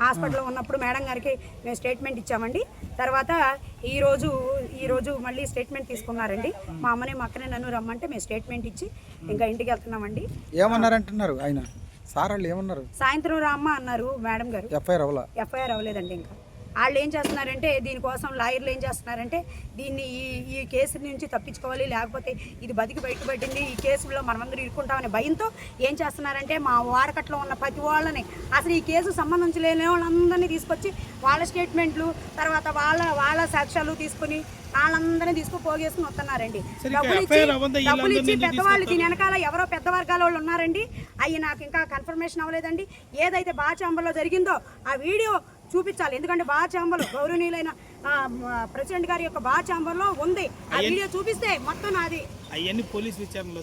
హాస్పిటల్లో ఉన్నప్పుడు మేడం గారికి మేము స్టేట్మెంట్ ఇచ్చామండి. తర్వాత ఈరోజు మళ్ళీ స్టేట్మెంట్ తీసుకున్నారండి. మా అమ్మని మా అక్కనే నన్ను రమ్మంటే మేము స్టేట్మెంట్ ఇచ్చి ఇంకా ఇంటికి వెళ్తున్నామండి. ఏమన్నారంటున్నారు ఆయన సార్ వాళ్ళు ఏమన్నారు? సాయంత్రం రామ్మ అన్నారు మేడం గారు. ఎఫ్ఐఆర్ అవ్వలేదండి. ఇంకా వాళ్ళు ఏం చేస్తున్నారంటే దీనికోసం లాయర్లు ఏం చేస్తున్నారంటే దీన్ని ఈ కేసు నుంచి తప్పించుకోవాలి, లేకపోతే ఇది బయటపడింది, ఈ కేసులో మనమందరూ ఇరుక్కుంటామనే భయంతో ఏం చేస్తున్నారంటే మా వాడకట్లో ఉన్న ప్రతి వాళ్ళని అసలు ఈ కేసు సంబంధించి లేని వాళ్ళందరినీ తీసుకొచ్చి వాళ్ళ స్టేట్మెంట్లు తర్వాత వాళ్ళ సాక్ష్యాలు తీసుకుని వాళ్ళందరినీ పోగేసుకుని వస్తున్నారండి. డబ్బులు ఇచ్చి పెద్దవాళ్ళు దీని వెనకాల ఎవరో పెద్ద వర్గాల వాళ్ళు ఉన్నారండి. అవి నాకు ఇంకా కన్ఫర్మేషన్ అవ్వలేదండి. ఏదైతే బాచాంబలో జరిగిందో ఆ వీడియో చూపించాలి. ఎందుకంటే బాచాంబలో గౌరవనీయులైన ప్రెసిడెంట్ గారి యొక్క బాచాంబలో ఉంది. ఆ వీడియో చూపిస్తే మొత్తం నాది పోలీస్ విచారణలో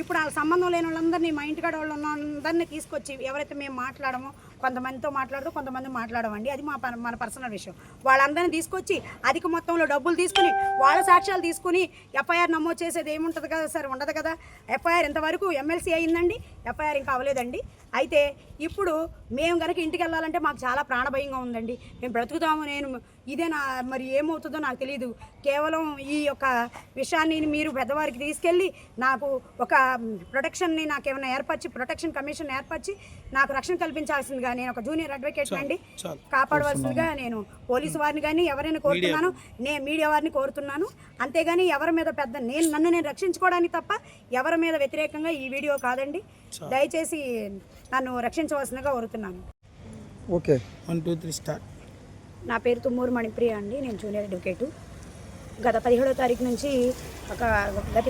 ఇప్పుడు వాళ్ళ సంబంధం లేని వాళ్ళందరినీ మా ఇంటికాడ వాళ్ళు ఉన్నందరినీ తీసుకొచ్చి ఎవరైతే మేము మాట్లాడమో కొంతమందితో మాట్లాడదు, కొంతమంది మాట్లాడమండి. అది మన పర్సనల్ విషయం. వాళ్ళందరినీ తీసుకొచ్చి అధిక మొత్తంలో డబ్బులు తీసుకుని వాళ్ళ సాక్ష్యాలు తీసుకుని ఎఫ్ఐఆర్ నమోదు చేసేది ఏముంటుంది కదా సార్? ఉండదు కదా. ఎఫ్ఐఆర్ ఇంతవరకు ఎమ్మెల్సీ అయిందండి, ఎఫ్ఐఆర్ ఇంకా అవ్వలేదండి. అయితే ఇప్పుడు మేము కనుక ఇంటికి వెళ్ళాలంటే మాకు చాలా ప్రాణభయంగా ఉందండి. మేము బ్రతుకుతాము, ఇదే మరి ఏమవుతుందో నాకు తెలియదు. కేవలం ఈ యొక్క విషయాన్ని మీరు పెద్దవారికి తీసుకెళ్ళి నాకు ఒక ప్రొటెక్షన్ని నాకేమైనా ప్రొటెక్షన్ కమిషన్ ఏర్పరిచి నాకు రక్షణ కల్పించాల్సిందిగా నేను ఒక జూనియర్ అడ్వకేట్ అండి కాపాడవలసిందిగా నేను పోలీసు వారిని కానీ ఎవరైనా కోరుతున్నాను, నేను మీడియా వారిని కోరుతున్నాను. అంతేగాని ఎవరి మీద నన్ను నేను రక్షించుకోవడానికి తప్ప ఎవరి మీద వ్యతిరేకంగా ఈ వీడియో కాదండి. దయచేసి నన్ను రక్షించవలసిందిగా కోరుతున్నాను. Okay, 1 2 3 start. నా పేరు తుమ్మూరు మణిప్రియ అండి. నేను జూనియర్ అడ్వకేటు. గత 17వ తారీఖు నుంచి గత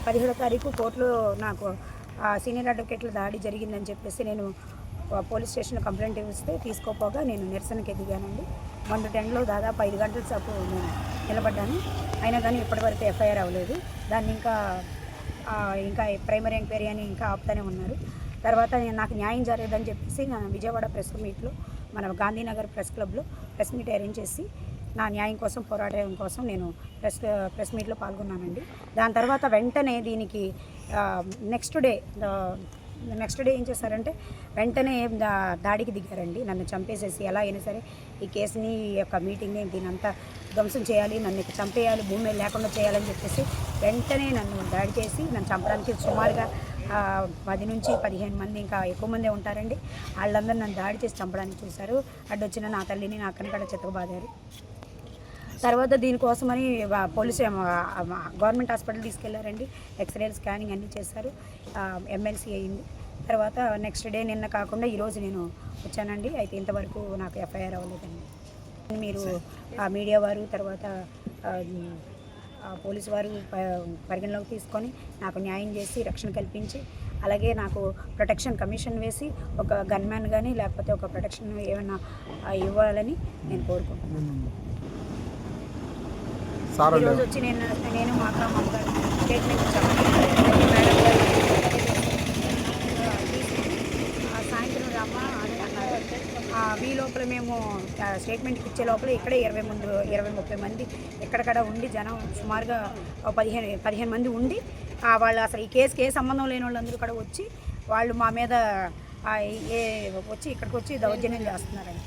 17వ తారీఖు కోర్టులో నాకు సీనియర్ అడ్వకేట్ల దాడి జరిగిందని చెప్పేసి నేను పోలీస్ స్టేషన్లో కంప్లైంట్ ఇస్తే తీసుకోపోగా నేను నిరసనకి ఎదిగానండి. 110లో దాదాపు 5 గంటల సేపు నేను నిలబడ్డాను. అయినా కానీ ఇప్పటివరకు ఎఫ్ఐఆర్ అవ్వలేదు. దాన్ని ఇంకా ప్రైమరీ ఎంక్వైరీ అని ఇంకా ఆపుతూనే ఉన్నారు. తర్వాత నాకు న్యాయం జరగదని చెప్పేసి నా విజయవాడ ప్రెస్ మీట్లో మన గాంధీనగర్ ప్రెస్ క్లబ్లో ప్రెస్ మీట్ అరేంజ్ చేసి నా న్యాయం కోసం పోరాటం కోసం నేను ప్రెస్ మీట్లో పాల్గొన్నానండి. దాని తర్వాత వెంటనే దీనికి నెక్స్ట్ డే ఏం చేశారంటే వెంటనే దాడికి దిగారండి. నన్ను చంపేసేసి ఎలా అయినా సరే ఈ కేసుని ఈ యొక్క మీటింగ్ని దీనంతా ధ్వంసం చేయాలి, నన్ను చంపేయాలి, భూమి లేకుండా చేయాలని చెప్పేసి వెంటనే నన్ను దాడి చేసి నన్ను చంపడానికి సుమారుగా 10 నుంచి 15 మంది ఇంకా ఎక్కువ మందే ఉంటారండి. వాళ్ళందరూ నన్ను దాడి చేసి చంపడానికి చూశారు. అడ్డొచ్చిన నా తల్లిని నా అక్కని కూడా చెత్తబాదారు. తర్వాత దీనికోసమని పోలీసు గవర్నమెంట్ హాస్పిటల్ తీసుకెళ్లారండి. ఎక్స్రేలు స్కానింగ్ అన్నీ చేశారు. ఎమ్మెల్సీ అయింది. తర్వాత నెక్స్ట్ డే నిన్న కాకుండా ఈరోజు నేను వచ్చానండి. అయితే ఇంతవరకు నాకు ఎఫ్ఐఆర్ అవ్వలేదండి. మీరు మీడియా వారు తర్వాత పోలీసు వారు పరిగణలోకి తీసుకొని నాకు న్యాయం చేసి రక్షణ కల్పించి అలాగే నాకు ప్రొటెక్షన్ కమిషన్ వేసి ఒక గన్మ్యాన్ కానీ లేకపోతే ఒక ప్రొటెక్షన్ ఏమైనా ఇవ్వాలని నేను కోరుకుంటున్నాను. ఈరోజు వచ్చి నేను మా అమ్మగారు స్టేట్మెంట్ ఇచ్చాను. మేడం గారు సాయంత్రం రామ్మ అని అన్నారు. ఈ లోపల మేము స్టేట్మెంట్కి ఇచ్చే లోపల ఇక్కడే 20-30 మంది ఎక్కడక్కడ ఉండి జనం సుమారుగా 15 మంది ఉండి వాళ్ళు అసలు ఈ కేసుకి ఏ సంబంధం లేని వాళ్ళందరూ కూడా వచ్చి వాళ్ళు మా మీద వచ్చి ఇక్కడికి వచ్చి దౌర్జన్యం చేస్తున్నారండి.